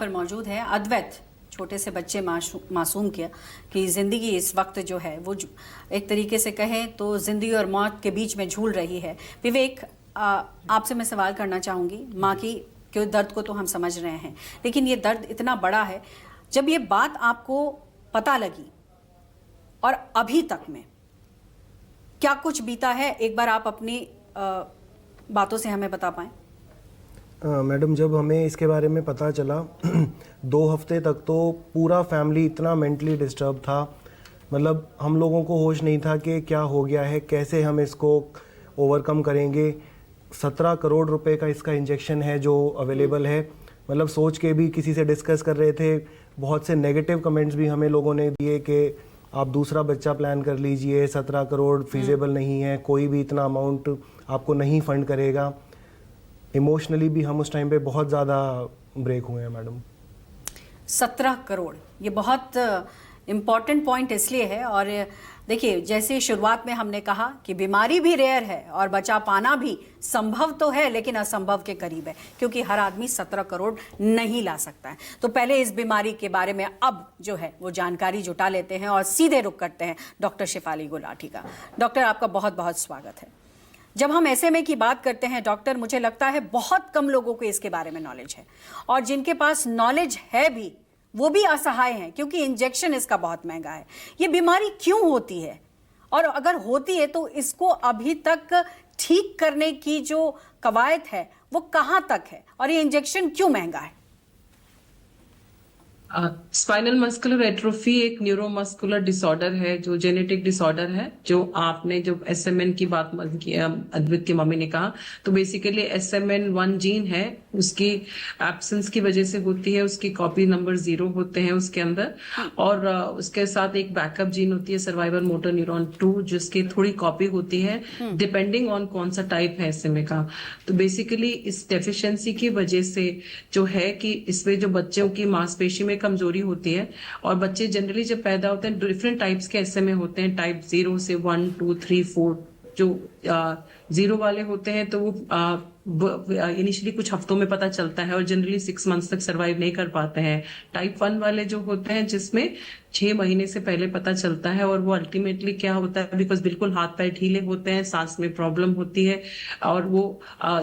पर मौजूद है अद्वैत, छोटे से बच्चे मासूम किया कि ज़िंदगी इस वक्त जो है वो एक तरीके से कहें तो ज़िंदगी और मौत के बीच में झूल रही है। विवेक, आपसे मैं सवाल करना चाहूँगी। माँ की क्यों दर्द को तो हम समझ रहे हैं, लेकिन ये दर्द इतना बड़ा है। जब ये बात आपको पता लगी और अभी तक में क्या कुछ बीता है, एक बार आप अपनी बातों से हमें बता पाएं। मैडम, जब हमें इसके बारे में पता चला 2 हफ्ते तक तो पूरा फैमिली इतना मेंटली डिस्टर्ब था। मतलब हम लोगों को होश नहीं था कि क्या हो गया है, कैसे हम इसको ओवरकम करेंगे। 17 करोड़ रुपए का इसका इंजेक्शन है जो अवेलेबल है। मतलब सोच के भी किसी से डिस्कस कर रहे थे, बहुत से नेगेटिव कमेंट्स भी हमें लोगों ने दिए कि आप दूसरा बच्चा प्लान कर लीजिए, 17 करोड़ फीजेबल नहीं है, कोई भी इतना अमाउंट आपको नहीं फंड करेगा। इमोशनली भी हम उस टाइम पे बहुत ज़्यादा ब्रेक हुए हैं मैडम। 17 करोड़ ये बहुत इम्पॉर्टेंट पॉइंट इसलिए है। और देखिए, जैसे शुरुआत में हमने कहा कि बीमारी भी रेयर है और बचा पाना भी संभव तो है, लेकिन असंभव के करीब है, क्योंकि हर आदमी 17 करोड़ नहीं ला सकता है। तो पहले इस बीमारी के बारे में अब जो है वो जानकारी जुटा लेते हैं और सीधे रुख करते हैं डॉक्टर शेफाली गुलाटी का। डॉक्टर, आपका बहुत बहुत स्वागत है। जब हम SMA की बात करते हैं डॉक्टर, मुझे लगता है बहुत कम लोगों को इसके बारे में नॉलेज है, और जिनके पास नॉलेज है भी वो भी असहाय हैं, क्योंकि इंजेक्शन इसका बहुत महंगा है। ये बीमारी क्यों होती है, और अगर होती है तो इसको अभी तक ठीक करने की जो कवायद है वो कहां तक है, और ये इंजेक्शन क्यों महंगा है? स्पाइनल मस्कुलर एट्रोफी एक न्यूरोमस्कुलर डिसऑर्डर है, जो जेनेटिक डिसऑर्डर है। जो आपने जो SMN की बात की, अद्वैत की मम्मी ने कहा, तो बेसिकली SMN1 जीन है, उसकी एब्सेंस की वजह से होती है। उसकी कॉपी नंबर 0 होते हैं उसके अंदर, और उसके साथ एक बैकअप जीन होती है सर्वाइवल मोटर न्यूरॉन 2, जिसकी थोड़ी कॉपी होती है डिपेंडिंग ऑन कौन सा टाइप है SMA का। तो बेसिकली इस डेफिशिएंसी की वजह से जो है कि इसमें जो बच्चों की मांसपेशी में कमजोरी होती है, और बच्चे जनरली जब पैदा होते हैं डिफरेंट टाइप्स के SMA होते हैं, टाइप 0 से 1 2 3 4। जो 0 वाले होते हैं तो वो इनिशियली कुछ हफ्तों में पता चलता है और जनरली 6 मंथ्स तक सरवाइव नहीं कर पाते हैं। टाइप 1 वाले जो होते हैं जिसमें 6 महीने से पहले पता चलता है, और वो अल्टीमेटली क्या होता है, बिकॉज बिल्कुल हाथ पैर ढीले होते हैं, सांस में प्रॉब्लम होती है, और वो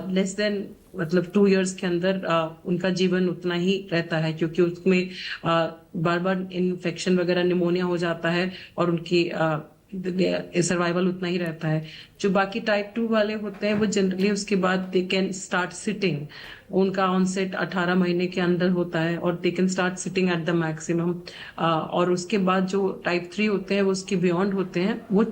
लेस देन मतलब 2 इयर्स के अंदर उनका जीवन उतना ही रहता है, क्योंकि उसमें बार बार इन्फेक्शन वगैरह निमोनिया हो जाता है, और उनकी सर्वाइवल उतना ही रहता है। जो बाकी टाइप 2 वाले होते हैं वो जनरली उसके बाद दे कैन स्टार्ट सिटिंग। उनका ऑनसेट 18 महीने के अंदर होता है, और they can start sitting at the maximum. और उसके बाद जो टाइप 3 होते हैं वो उसके बियॉन्ड होते हैं, वो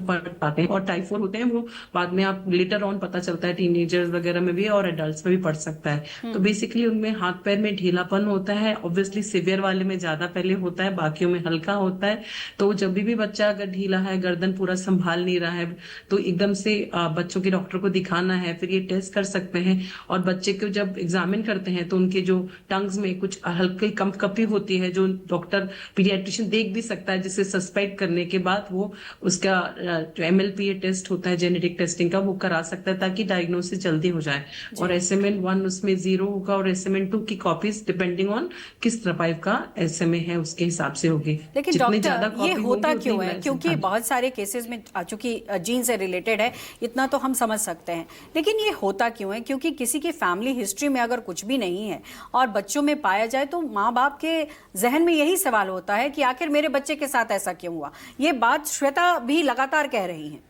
पाते हैं। और टाइप 4 होते हैं वो बाद में आप लेटर ऑन पता चलता है, टीनेजर्स वगैरह में भी और एडल्ट्स में भी पड़ सकता है। तो बेसिकली उनमें हाथ पैर में ढीलापन होता है। ऑब्वियसली सिवियर वाले में ज्यादा पहले होता है, बाकियों में हल्का होता है। तो जब भी बच्चा अगर ढीला है, गर्दन पूरा संभाल नहीं रहा है, तो एकदम से बच्चों के डॉक्टर को दिखाना है। फिर ये टेस्ट कर सकते हैं, और बच्चे को जब एग्जामिन करते हैं तो उनके जो टंग्स में कुछ हल्की कंपकपी होती है, जो डॉक्टर पीडियाट्रिशियन देख भी सकता है, जिसे सस्पेक्ट करने के बाद वो उसका जो MLPA टेस्ट होता है जेनेटिक टेस्टिंग का, वो करा सकता है ताकि डायग्नोसिस जल्दी हो जाए। और SMN1 उसमें 0 होगा, और SMN2 की कॉपीज डिपेंडिंग ऑन किस टाइप का SMA है उसके हिसाब से होगी। लेकिन डॉक्टर, ये होता क्यों है? क्योंकि बहुत सारे केसेस में चूंकि जीन से रिलेटेड है, इतना तो हम समझ सकते हैं, लेकिन ये होता क्यों है? क्योंकि किसी की फैमिली हिस्ट्री में अगर कुछ भी नहीं है और बच्चों में पाया जाए, तो माँ बाप के जहन में यही सवाल होता है कि आखिर मेरे बच्चे के साथ ऐसा क्यों हुआ। ये बात श्वेता भी लगातार कह रही हैं।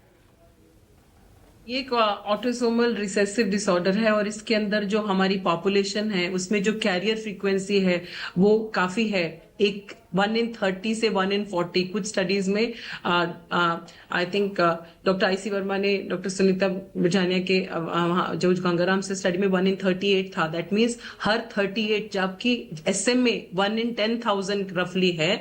ये एक ऑटोसोमल रिसेसिव डिसऑर्डर है, और इसके अंदर जो हमारी पॉपुलेशन है उसमें जो कैरियर फ्रीक्वेंसी है वो काफी है। एक 1 in 30 से 1 in 40 कुछ स्टडीज में I think doctor IC Verma ने डॉक्टर सुनीता बिजानिया के जो गंगाराम से स्टडी में 1 in 38 था। दैट मीन्स हर 38, जबकि SMA 1 in 10,000 रफली है,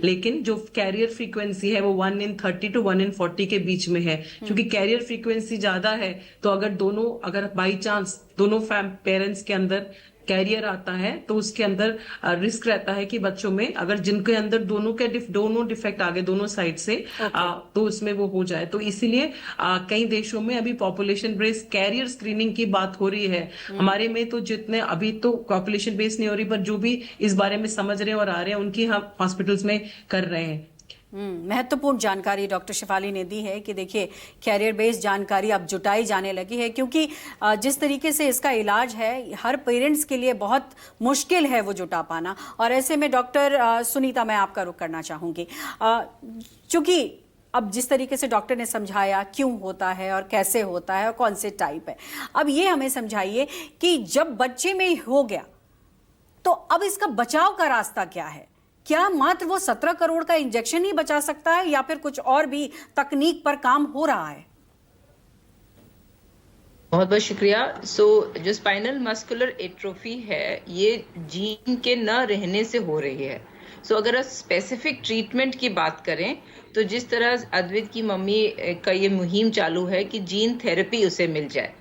लेकिन जो कैरियर फ्रीक्वेंसी है वो 1 in 30 to 1 in 40 के बीच में है। क्योंकि कैरियर फ्रीक्वेंसी ज्यादा है, तो अगर बाई चांस दोनों पेरेंट्स के अंदर कैरियर आता है तो उसके अंदर रिस्क रहता है कि बच्चों में अगर जिनके अंदर दोनों डिफेक्ट आ गए दोनों साइड से तो उसमें वो हो जाए। तो इसीलिए कई देशों में अभी पॉपुलेशन बेस्ड कैरियर स्क्रीनिंग की बात हो रही है। हमारे में तो जितने अभी तो पॉपुलेशन बेस्ड नहीं हो रही, पर जो भी इस बारे में समझ रहे हैं और आ रहे हैं उनकी हम हॉस्पिटल्स में कर रहे हैं। महत्वपूर्ण जानकारी डॉक्टर शिफाली ने दी है कि देखिए कैरियर बेस्ड जानकारी अब जुटाई जाने लगी है, क्योंकि जिस तरीके से इसका इलाज है हर पेरेंट्स के लिए बहुत मुश्किल है वो जुटा पाना। और ऐसे में डॉक्टर सुनीता, मैं आपका रुख करना चाहूंगी, चूंकि अब जिस तरीके से डॉक्टर ने समझाया क्यों होता है और कैसे होता है और कौन से टाइप है, अब ये हमें समझाइए कि जब बच्चे में हो गया तो अब इसका बचाव का रास्ता क्या है? क्या मात्र वो 17 करोड़ का इंजेक्शन ही बचा सकता है या फिर कुछ और भी तकनीक पर काम हो रहा है? बहुत बहुत शुक्रिया। जो स्पाइनल मस्कुलर एट्रोफी है ये जीन के न रहने से हो रही है। अगर आप स्पेसिफिक ट्रीटमेंट की बात करें तो जिस तरह अद्वित की मम्मी का ये मुहिम चालू है कि जीन थेरेपी उसे मिल जाए।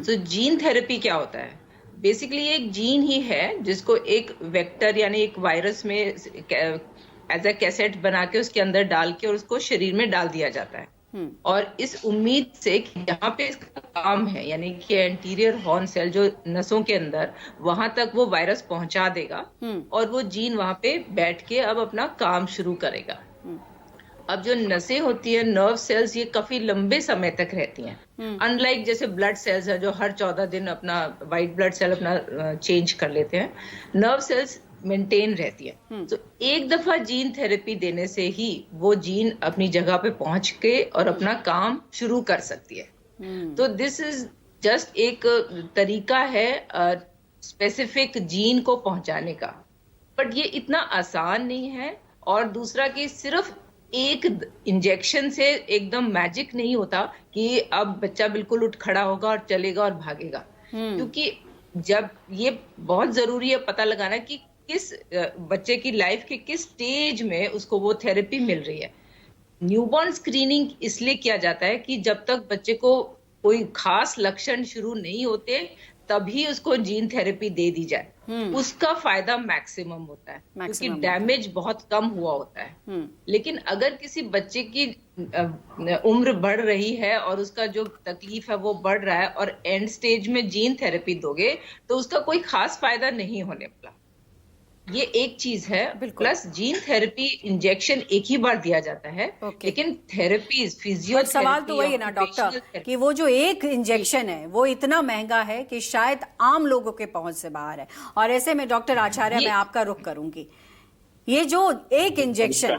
जीन थेरेपी क्या होता है? बेसिकली एक जीन ही है जिसको एक वेक्टर यानी एक वायरस में एज अ कैसेट बना के उसके अंदर डाल के और उसको शरीर में डाल दिया जाता है। और इस उम्मीद से कि जहाँ पे इसका काम है यानी कि एंटीरियर हॉर्न सेल जो नसों के अंदर, वहां तक वो वायरस पहुंचा देगा और वो जीन वहां पे बैठ के अब अपना काम शुरू करेगा। अब जो नसें होती है, नर्व सेल्स, ये काफी लंबे समय तक रहती हैं। अनलाइक जैसे ब्लड सेल्स है जो हर 14 दिन अपना व्हाइट ब्लड सेल अपना चेंज कर लेते हैं, नर्व सेल्स मेंटेन रहती है। तो एक दफा जीन थेरेपी देने से ही वो जीन अपनी जगह पे पहुंच के और अपना काम शुरू कर सकती है। तो दिस इज जस्ट एक तरीका है स्पेसिफिक जीन को पहुंचाने का, बट ये इतना आसान नहीं है। और दूसरा कि सिर्फ एक इंजेक्शन से एकदम मैजिक नहीं होता कि अब बच्चा बिल्कुल उठ खड़ा होगा और चलेगा और भागेगा। क्योंकि जब ये बहुत जरूरी है पता लगाना कि किस बच्चे की लाइफ के किस स्टेज में उसको वो थेरेपी मिल रही है। न्यूबॉर्न स्क्रीनिंग इसलिए किया जाता है कि जब तक बच्चे को कोई खास लक्षण शुरू नहीं होते तभी उसको जीन थेरेपी दे दी जाए, उसका फायदा मैक्सिमम होता है क्योंकि डैमेज बहुत कम हुआ होता है। लेकिन अगर किसी बच्चे की उम्र बढ़ रही है और उसका जो तकलीफ है वो बढ़ रहा है और एंड स्टेज में जीन थेरेपी दोगे तो उसका कोई खास फायदा नहीं होने वाला। ये एक चीज है। प्लस जीन थेरेपी इंजेक्शन एक ही बार दिया जाता है, लेकिन थेरेपीज फिजियोथेरेपी, सवाल तो वही है ना डॉक्टर कि वो जो एक इंजेक्शन है वो इतना महंगा है कि शायद आम लोगों के पहुंच से बाहर है। और ऐसे में डॉक्टर आचार्य, मैं आपका रुख करूंगी, ये जो एक इंजेक्शन